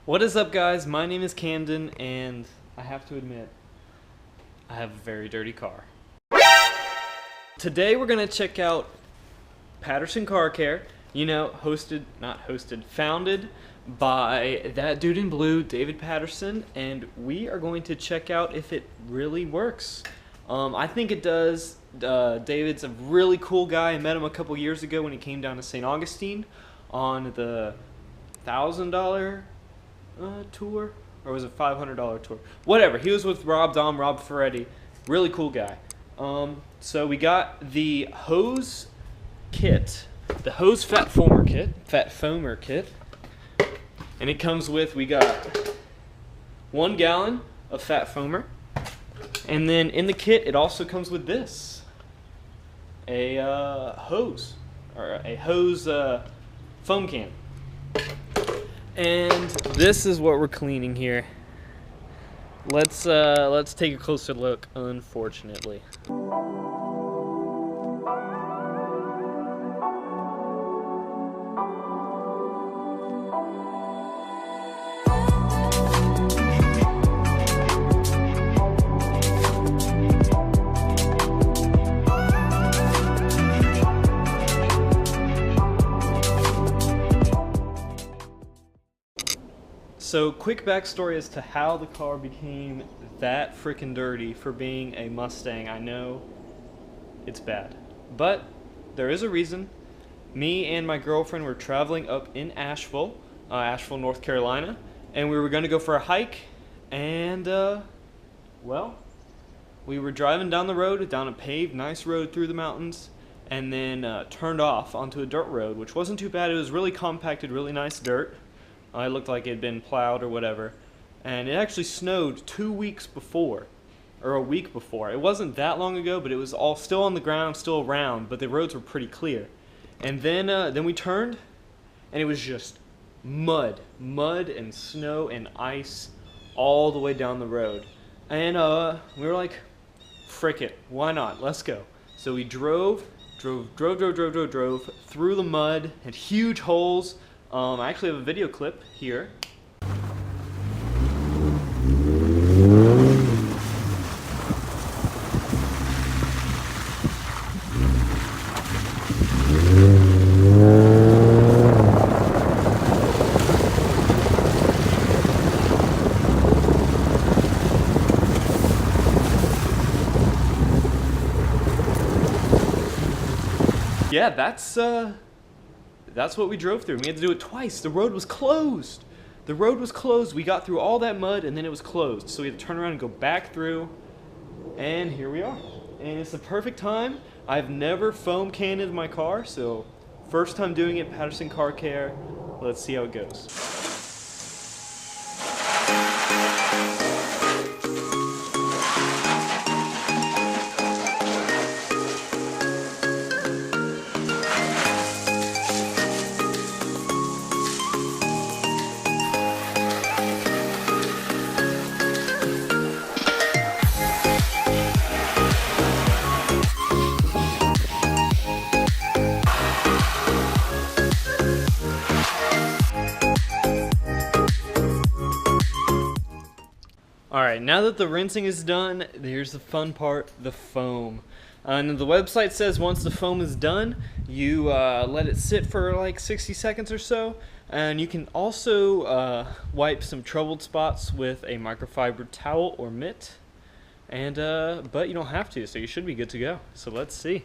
What is up, guys? My name is Camden, and I have to admit, I have a very dirty car. Today we're going to check out Patterson Car Care, founded by that dude in blue, David Patterson, and we are going to check out if it really works. I think it does. David's a really cool guy. I met him a couple years ago when he came down to St. Augustine on the $1,000 tour, or was it $500 tour? Whatever. He was with Rob Ferretti. Really cool guy. So we got the hose kit, the hose fat foamer kit, and it comes with, we got 1 gallon of fat foamer, and then in the kit it also comes with this, a hose foam can. And this is what we're cleaning here. Let's take a closer look, unfortunately. So, quick backstory as to how the car became that freaking dirty for being a Mustang. I know it's bad, but there is a reason. Me and my girlfriend were traveling up in Asheville, North Carolina, and we were going to go for a hike, and, well, we were driving down the road, down a paved, nice road through the mountains, and then turned off onto a dirt road, which wasn't too bad. It was really compacted, really nice dirt. It looked like it had been plowed or whatever. And it actually snowed 2 weeks before, or a week before. It wasn't that long ago, but it was all still on the ground, still around, but the roads were pretty clear. And then we turned, and it was just mud and snow and ice all the way down the road. And we were like, frick it, why not? Let's go. So we drove through the mud, had huge holes. I actually have a video clip here. Yeah, that's what we drove through. We had to do it twice. The road was closed. We got through all that mud, and then it was closed. So we had to turn around and go back through, and here we are. And it's the perfect time. I've never foam canned my car, so first time doing it, Patterson Car Care. Let's see how it goes. Alright, now that the rinsing is done, here's the fun part, the foam. And the website says once the foam is done, you let it sit for like 60 seconds or so. And you can also wipe some troubled spots with a microfiber towel or mitt. And but you don't have to, so you should be good to go. So let's see.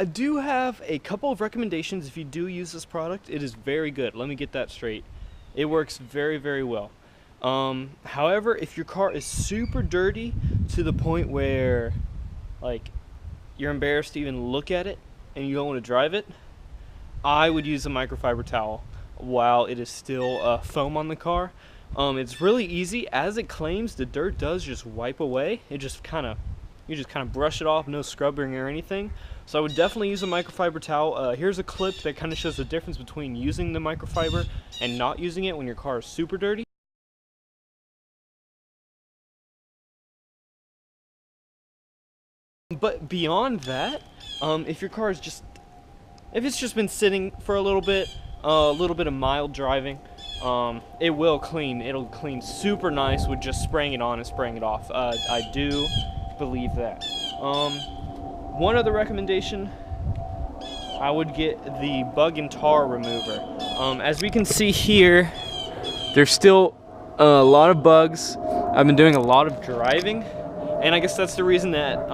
I do have a couple of recommendations if you do use this product. It is very good. Let me get that straight. It works very, very well. However, if your car is super dirty to the point where, like, you're embarrassed to even look at it and you don't want to drive it, I would use a microfiber towel while it is still foam on the car. It's really easy. As it claims, the dirt does just wipe away. You just kind of brush it off, no scrubbing or anything. So I would definitely use a microfiber towel. Here's a clip that kind of shows the difference between using the microfiber and not using it when your car is super dirty. But beyond that, if your car is if it's just been sitting for a little bit of mild driving, it will clean. It'll clean super nice with just spraying it on and spraying it off. I do believe that. One other recommendation, I would get the bug and tar remover. As we can see here, there's still a lot of bugs. I've been doing a lot of driving, and I guess that's the reason that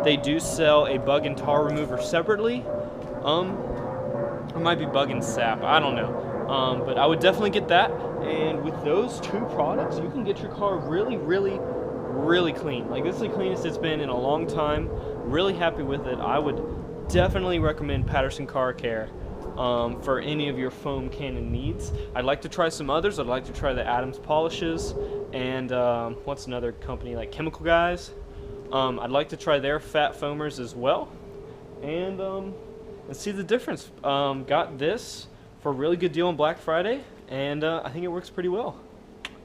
they do sell a bug and tar remover separately. It might be bug and sap, I don't know. But I would definitely get that, and with those two products, you can get your car really, really, really clean. Like, this is the cleanest it's been in a long time. Really happy with it. I would definitely recommend Patterson Car Care for any of your foam cannon needs. I'd like to try some others. I'd like to try the Adams polishes and what's another company, like Chemical Guys. I'd like to try their fat foamers as well, and see the difference. Got this for a really good deal on Black Friday, and I think it works pretty well.